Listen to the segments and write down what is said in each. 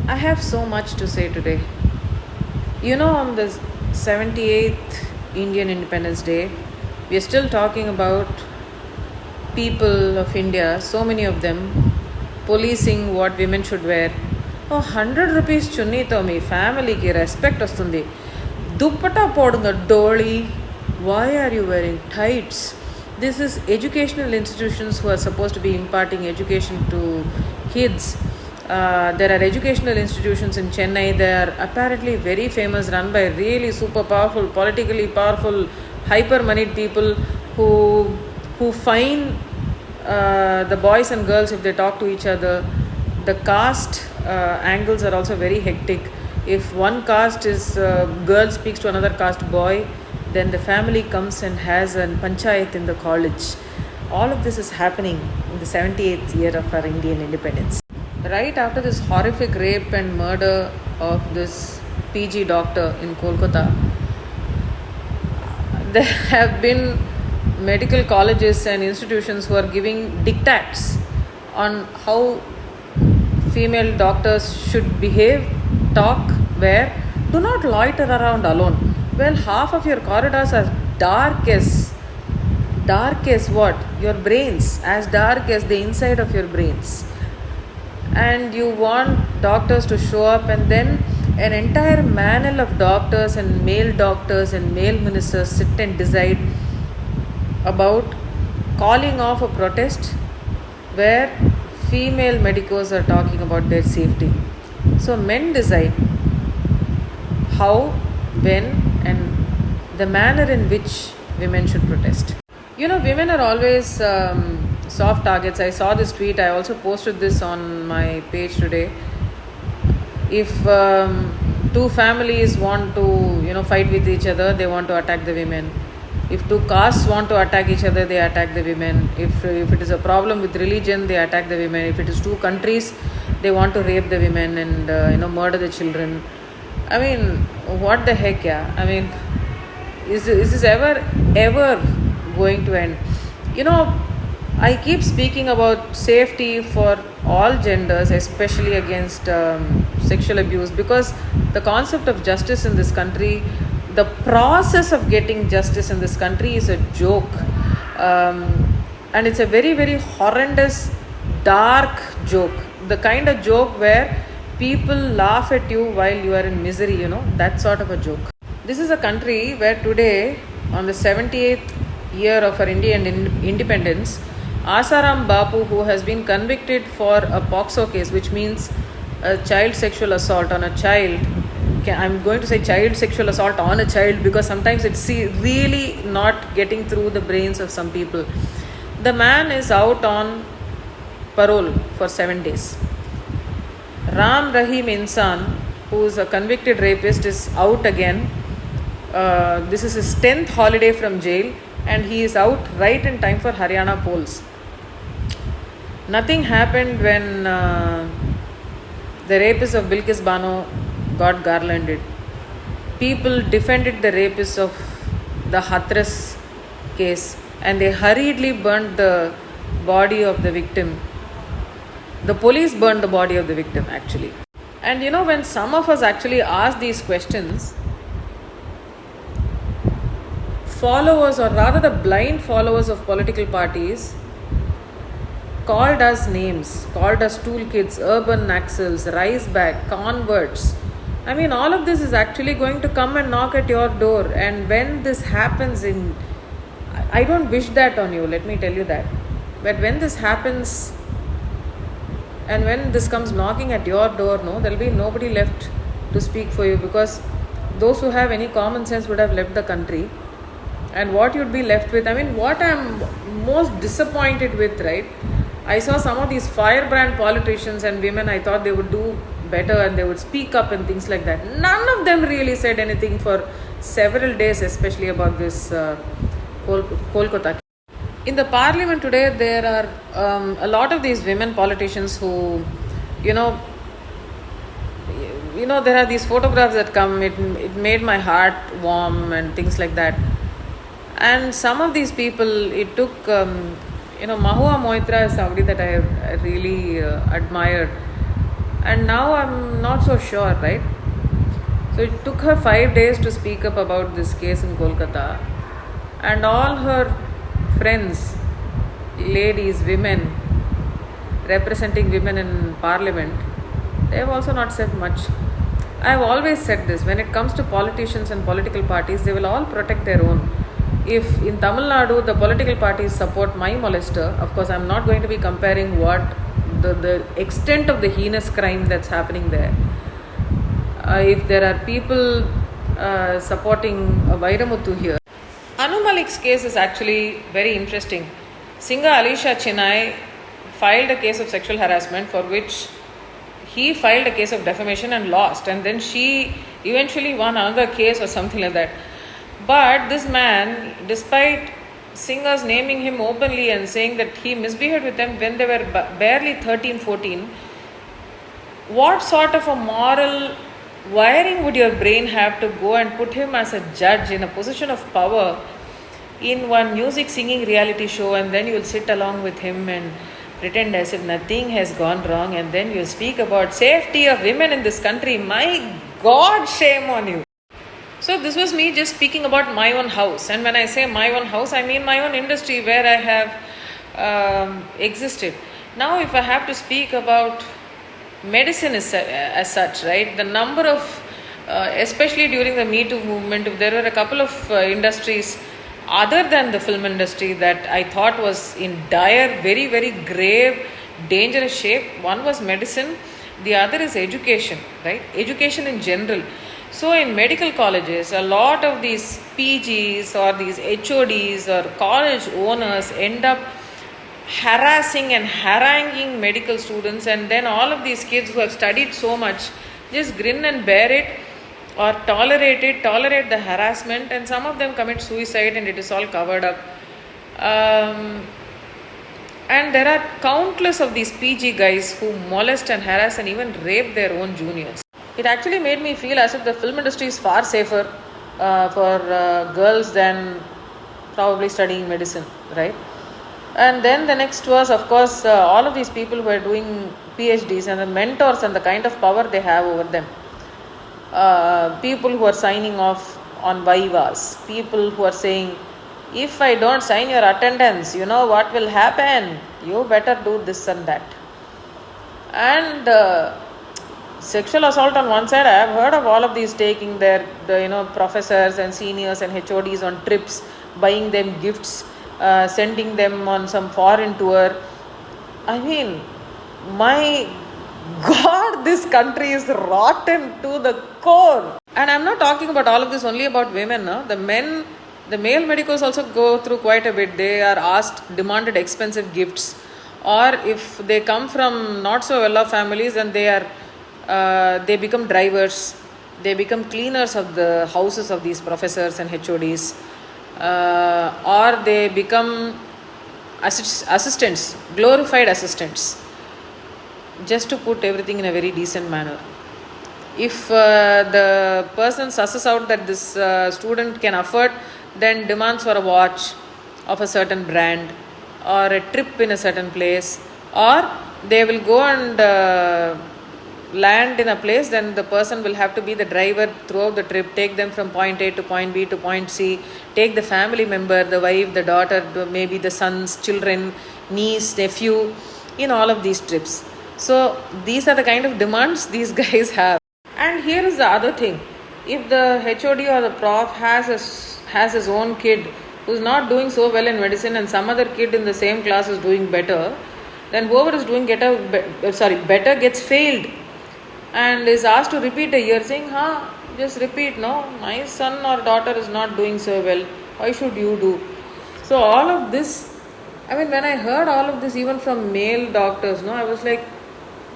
I have so much to say today. On the 78th Indian Independence Day, we are still talking about people of India, so many of them, policing what women should wear. Oh, 100 rupees chunnito మీ ఫ్యామిలీకి respect వస్తుంది. Dupatta పోడుంగ డోళీ. Why are you wearing tights? This is educational institutions who are supposed to be imparting education to kids. There are educational institutions in Chennai. They are apparently very famous, run by really super powerful, politically powerful, hyper moneyed people who fine the boys and girls if they talk to each other. The caste angles are also very hectic. If one caste is girl speaks to another caste boy, then the family comes and has a panchayat in the college. All of this is happening in the 78th year of our Indian independence. Right after this horrific rape and murder of this PG doctor in Kolkata, there have been medical colleges and institutions who are giving diktats on how female doctors should behave, talk, wear. Do not loiter around alone. Well, half of your corridors are dark as what? Your brains, as dark as the inside of your brains. And you want doctors to show up, and then an entire panel of doctors and male ministers sit and decide about calling off a protest where female medicos are talking about their safety. So men decide how, when, and the manner in which women should protest. Women are always soft targets. I saw this tweet. I also posted this on my page today. If two families want to fight with each other, they want to attack the women. If two castes want to attack each other, they attack the women. If it is a problem with religion, they attack the women. If it is two countries, they want to rape the women and murder the children. I mean, what the heck, yeah? I mean, is this ever going to end? I keep speaking about safety for all genders, especially against sexual abuse, because the concept of justice in this country, the process of getting justice in this country is a joke. And it's a very, very horrendous, dark joke. The kind of joke where people laugh at you while you are in misery, that sort of a joke. This is a country where today, on the 78th year of our Indian independence, Asaram Bapu, who has been convicted for a POXO case, which means a child sexual assault on a child. I'm going to say child sexual assault on a child because sometimes it's really not getting through the brains of some people. The man is out on parole for 7 days. Ram Rahim Insan, who is a convicted rapist, is out again. This is his 10th holiday from jail, and he is out right in time for Haryana polls. Nothing happened when the rapist of Bilkis Bano got garlanded. People defended the rapist of the Hathras case, and they hurriedly burned the body of the victim. The police burned the body of the victim, actually. And when some of us actually ask these questions, followers, or rather the blind followers of political parties, called us names, called us toolkits, urban naxals, rise back, converts. I mean, all of this is actually going to come and knock at your door. And when this happens, I don't wish that on you, let me tell you that. But when this happens, and when this comes knocking at your door, there will be nobody left to speak for you, because those who have any common sense would have left the country. And what you'd be left with, I mean, what I'm most disappointed with, right? I saw some of these firebrand politicians and women. I thought they would do better and they would speak up and things like that. None of them really said anything for several days, especially about this Kolkata. In the parliament today, there are a lot of these women politicians who, there are these photographs that come. It made my heart warm and things like that. And some of these people, it took, Mahua Moitra is somebody that I really admired. And now I'm not so sure, right? So it took her 5 days to speak up about this case in Kolkata, and all her friends, ladies, women, representing women in parliament, they have also not said much. I have always said this: when it comes to politicians and political parties, they will all protect their own. If in Tamil Nadu the political parties support my molester, of course I'm not going to be comparing what the extent of the heinous crime that's happening there. If there are people supporting Vairamuthu here, Anu Malik's case is actually very interesting. Singa Alisha Chennai filed a case of sexual harassment for which he filed a case of defamation and lost, and then she eventually won another case or something like that. But this man, despite Singhas naming him openly and saying that he misbehaved with them when they were barely 13, 14, what sort of a moral wiring would your brain have to go and put him as a judge in a position of power in one music singing reality show, and then you'll sit along with him and pretend as if nothing has gone wrong, and then you speak about safety of women in this country? My God, shame on you. So this was me just speaking about my own house, and when I say my own house, I mean my own industry where I have existed. Now if I have to speak about medicine as such, right, the number of especially during the Me Too movement, there were a couple of industries other than the film industry that I thought was in dire, very, very grave, dangerous shape. One was medicine, the other is education, right? Education in general. So in medical colleges, a lot of these PGs or these HODs or college owners end up harassing and haranguing medical students, and then all of these kids who have studied so much just grin and bear it or tolerate the harassment, and some of them commit suicide and it is all covered up. And there are countless of these PG guys who molest and harass and even rape their own juniors. It actually made me feel as if the film industry is far safer for girls than probably studying medicine, right? And then the next was, of course, all of these people who are doing PhDs and the mentors and the kind of power they have over them. People who are signing off on vivas, people who are saying, if I don't sign your attendance, you know what will happen? You better do this and that. And sexual assault on one side, I have heard of all of these taking their professors and seniors and HODs on trips, buying them gifts, sending them on some foreign tour. I mean, my God, this country is rotten to the core. And I'm not talking about all of this only about women. No? The male medicos also go through quite a bit. They are demanded expensive gifts, or if they come from not so well-off families, then they become drivers, they become cleaners of the houses of these professors and HODs, or they become assistants, glorified assistants, just to put everything in a very decent manner. If the person susses out that this student can afford, then demands for a watch of a certain brand or a trip in a certain place, or they will go and land in a place, then the person will have to be the driver throughout the trip, take them from point A to point B to point C, take the family member, the wife, the daughter, maybe the sons, children, niece, nephew, in all of these trips. So these are the kind of demands these guys have. And here is the other thing: if the HOD or the prof has his own kid who's not doing so well in medicine, and some other kid in the same class is doing better, then whoever is doing better gets failed and is asked to repeat a year, saying, just repeat, no, my son or daughter is not doing so well, why should you do? So all of this, I mean, when I heard all of this even from male doctors, I was like,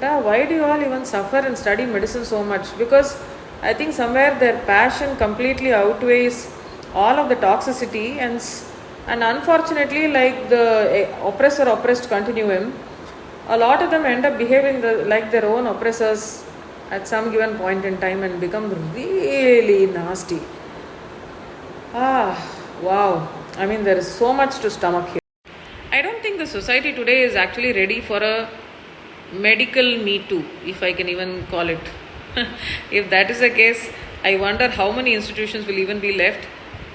why do you all even suffer and study medicine so much? Because I think somewhere their passion completely outweighs all of the toxicity, and unfortunately, like the oppressor-oppressed continuum, a lot of them end up behaving like their own oppressors at some given point in time and become really nasty. Wow. I mean, there is so much to stomach here. I don't think the society today is actually ready for a medical Me Too, if I can even call it. If that is the case, I wonder how many institutions will even be left.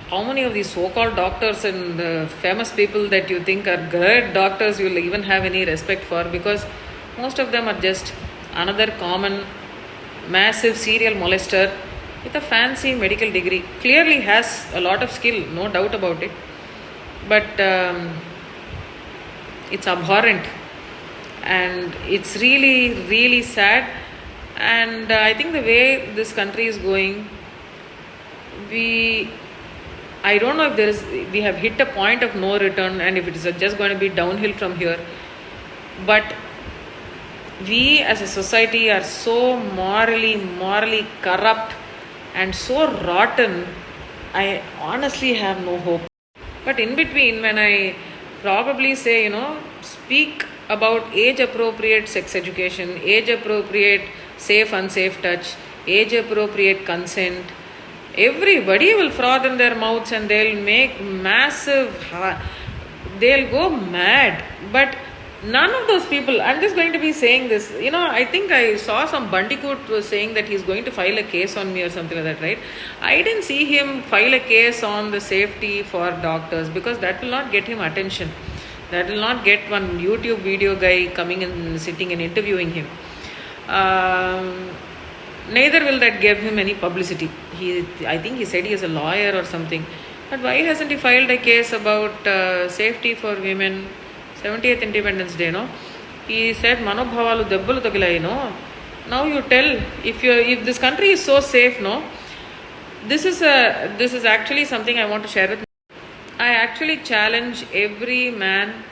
How many of these so-called doctors and famous people that you think are great doctors you will even have any respect for, because most of them are just another common massive serial molester with a fancy medical degree. Clearly has a lot of skill, no doubt about it, but it's abhorrent and it's really, really sad. And I think the way this country is going, I don't know if we have hit a point of no return and if it is just going to be downhill from here. But we as a society are so morally corrupt and so rotten. I honestly have no hope. But in between, when I probably say, speak about age appropriate sex education, age appropriate safe unsafe touch, age appropriate consent, everybody will froth in their mouths and they'll make they'll go mad. But none of those people, I'm just going to be saying this, I think I saw some Bandicoot was saying that he's going to file a case on me or something like that, right? I didn't see him file a case on the safety for doctors, because that will not get him attention. That will not get one YouTube video guy coming and sitting and interviewing him. Neither will that give him any publicity. I think he said he is a lawyer or something. But why hasn't he filed a case about safety for women? 70th Independence Day, no? He said, Manobhavalu debbalu tagilayi, no? Now you tell, if this country is so safe, no? This is actually something I want to share with you. I actually challenge every man,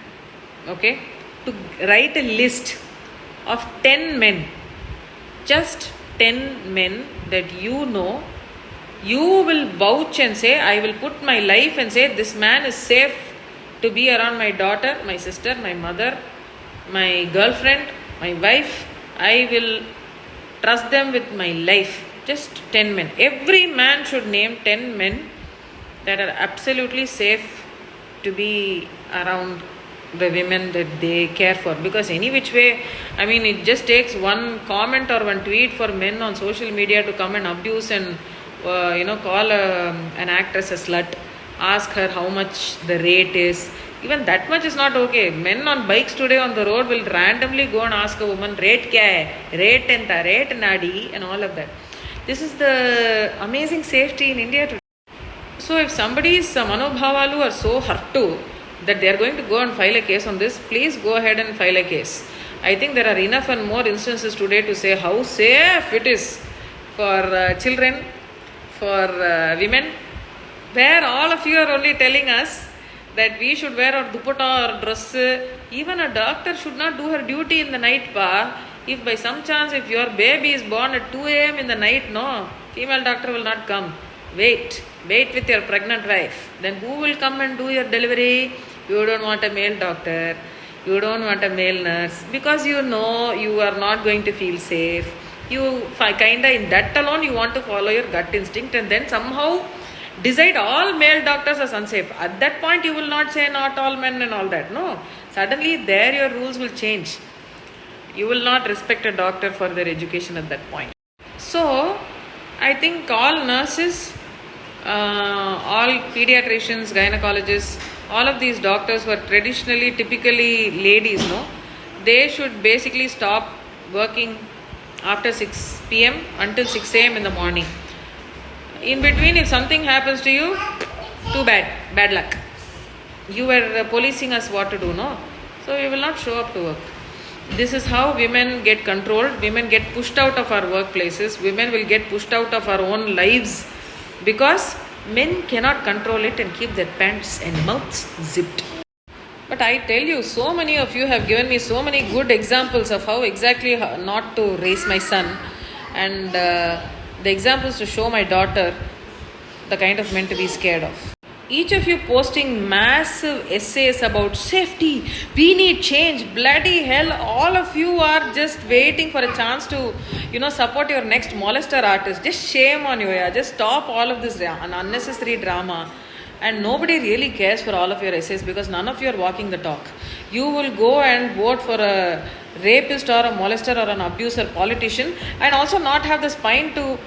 okay, to write a list of 10 men. Just 10 men that you will vouch and say, I will put my life and say, this man is safe to be around my daughter, my sister, my mother, my girlfriend, my wife. I will trust them with my life. Just 10 men. Every man should name 10 men that are absolutely safe to be around the women that they care for. Because any which way, it just takes one comment or one tweet for men on social media to come and abuse and call an actress a slut, ask her how much the rate is. Even that much is not okay. Men on bikes today on the road will randomly go and ask a woman, rate kya hai, rate enta, rate nadi, and all of that. This is the amazing safety in India today. So if somebody's manobhavalu are so hurt to that they are going to go and file a case on this, please go ahead and file a case. I think there are enough and more instances today to say how safe it is for children, for women, where all of you are only telling us that we should wear our dupatta or dress. Even a doctor should not do her duty in the night, pa. If by some chance, if your baby is born at 2 a.m. in the night, no, female doctor will not come. Wait with your pregnant wife. Then who will come and do your delivery? You don't want a male doctor. You don't want a male nurse, because you know you are not going to feel safe. You kinda in that alone you want to follow your gut instinct and then somehow decide all male doctors are unsafe. At that point you will not say not all men and all that. No. Suddenly there your rules will change. You will not respect a doctor for their education at that point. So I think all nurses, all pediatricians, gynecologists, all of these doctors were traditionally, typically ladies, no? They should basically stop working after 6 p.m. until 6 a.m. in the morning. In between, if something happens to you, too bad luck. You were policing us what to do, no? So we will not show up to work. This is how women get controlled. Women get pushed out of our workplaces. Women will get pushed out of our own lives because men cannot control it and keep their pants and mouths zipped. But I tell you, so many of you have given me so many good examples of how exactly not to raise my son, and the examples to show my daughter the kind of men to be scared of. Each of you posting massive essays about safety, we need change, bloody hell, all of you are just waiting for a chance to, support your next molester artist. Just shame on you, yeah. Just stop all of this unnecessary drama. And nobody really cares for all of your essays because none of you are walking the talk. You will go and vote for a rapist or a molester or an abuser politician, and also not have the spine to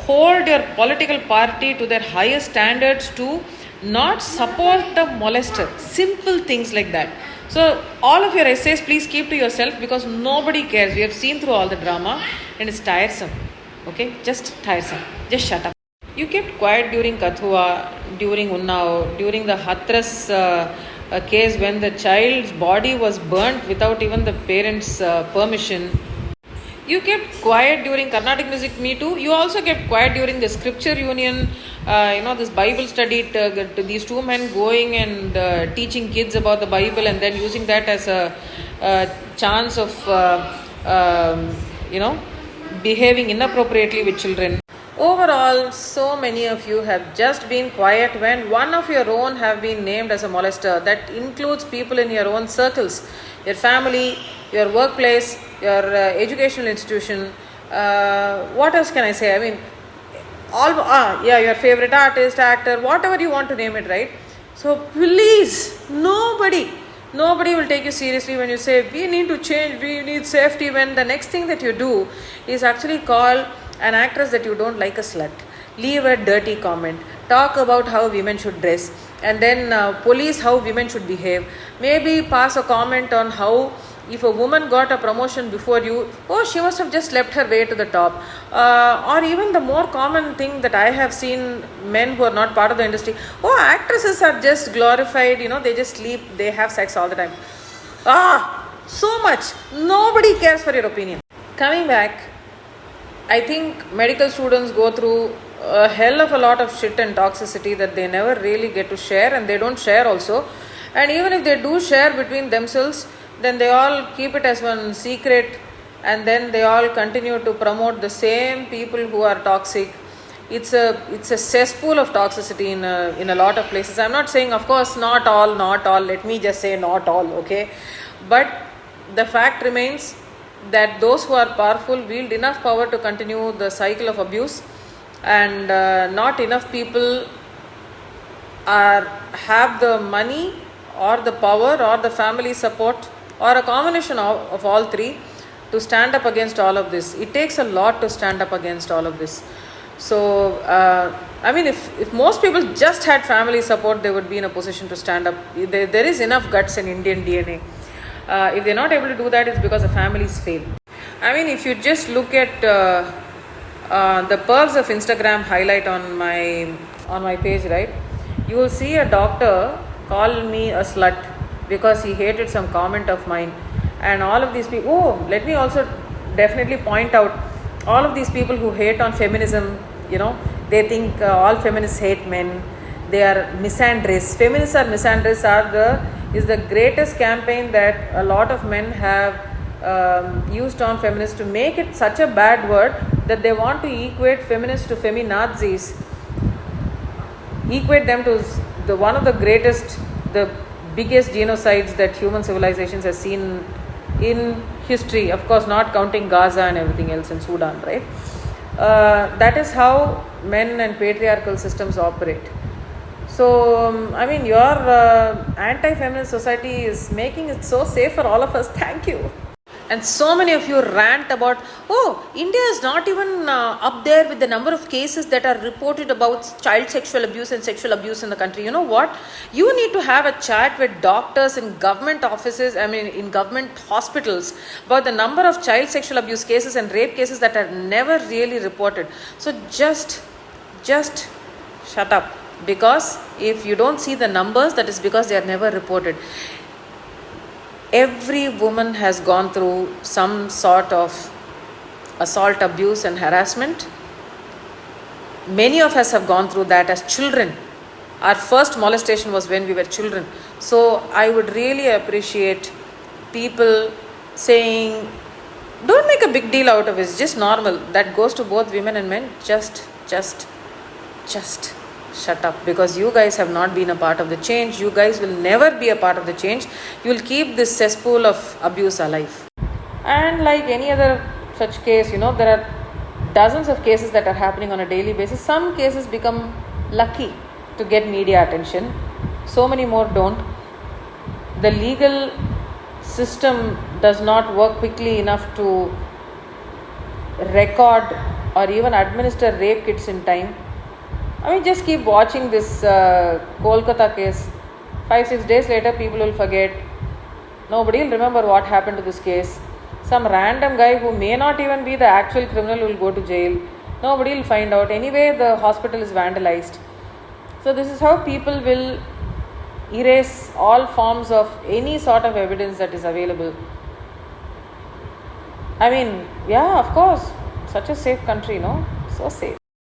hold your political party to their highest standards to not support the molester. Simple things like that. So, all of your essays, please keep to yourself because nobody cares. We have seen through all the drama and it's tiresome. Okay? Just tiresome. Just shut up. You kept quiet during Kathua, during Unnao, during the Hathras case when the child's body was burnt without even the parents' permission. You kept quiet during Carnatic Music Me Too. You also kept quiet during the Scripture Union, this Bible study. These two men going and teaching kids about the Bible and then using that as a chance of, behaving inappropriately with children. Overall, so many of you have just been quiet when one of your own have been named as a molester. That includes people in your own circles, your family, your workplace, your educational institution. What else can I say? I mean, your favorite artist, actor, whatever you want to name it, right? So please, nobody will take you seriously when you say we need to change, we need safety, when the next thing that you do is actually call an actress that you don't like a slut, leave a dirty comment, talk about how women should dress, and then police how women should behave, maybe pass a comment on how if a woman got a promotion before you, she must have just slept her way to the top. Or even the more common thing that I have seen, men who are not part of the industry, actresses are just glorified, they just sleep, they have sex all the time. So much. Nobody cares for your opinion. Coming back, I think medical students go through a hell of a lot of shit and toxicity that they never really get to share, and they don't share also. And even if they do share between themselves, then they all keep it as one secret, and then they all continue to promote the same people who are toxic. It's a cesspool of toxicity in a lot of places. I'm not saying, of course, not all. Let me just say not all, okay? But the fact remains that those who are powerful wield enough power to continue the cycle of abuse, and not enough people have the money or the power or the family support or a combination of all three to stand up against all of this. It takes a lot to stand up against all of this. So, if most people just had family support, they would be in a position to stand up. There is enough guts in Indian DNA. If they're not able to do that, it's because the families fail. If you just look at the pearls of Instagram highlight on my page, right, you will see a doctor call me a slut because he hated some comment of mine. And all of these people, let me also definitely point out, all of these people who hate on feminism, they think all feminists hate men, they are misandrists. Feminists are misandrists is the greatest campaign that a lot of men have used on feminists to make it such a bad word that they want to equate feminists to feminazis, equate them to one of the greatest, the biggest genocides that human civilizations has seen in history, of course not counting Gaza and everything else in Sudan, right? That is how men and patriarchal systems operate. So, your anti-feminist society is making it so safe for all of us. Thank you. And so many of you rant about, India is not even up there with the number of cases that are reported about child sexual abuse and sexual abuse in the country. You know what? You need to have a chat with doctors in government offices, in government hospitals, about the number of child sexual abuse cases and rape cases that are never really reported. So just shut up. Because if you don't see the numbers, that is because they are never reported. Every woman has gone through some sort of assault, abuse and harassment. Many of us have gone through that as children. Our first molestation was when we were children. So I would really appreciate people saying, don't make a big deal out of it, it's just normal. That goes to both women and men. Just shut up, because you guys have not been a part of the change. You guys will never be a part of the change. You will keep this cesspool of abuse alive. And like any other such case, there are dozens of cases that are happening on a daily basis. Some cases become lucky to get media attention. So many more don't. The legal system does not work quickly enough to record or even administer rape kits in time. I mean, just keep watching this Kolkata case. 5-6 days later, people will forget. Nobody will remember what happened to this case. Some random guy who may not even be the actual criminal will go to jail. Nobody will find out. Anyway, the hospital is vandalized. So, this is how people will erase all forms of any sort of evidence that is available. I mean, yeah, of course, such a safe country, no? So safe.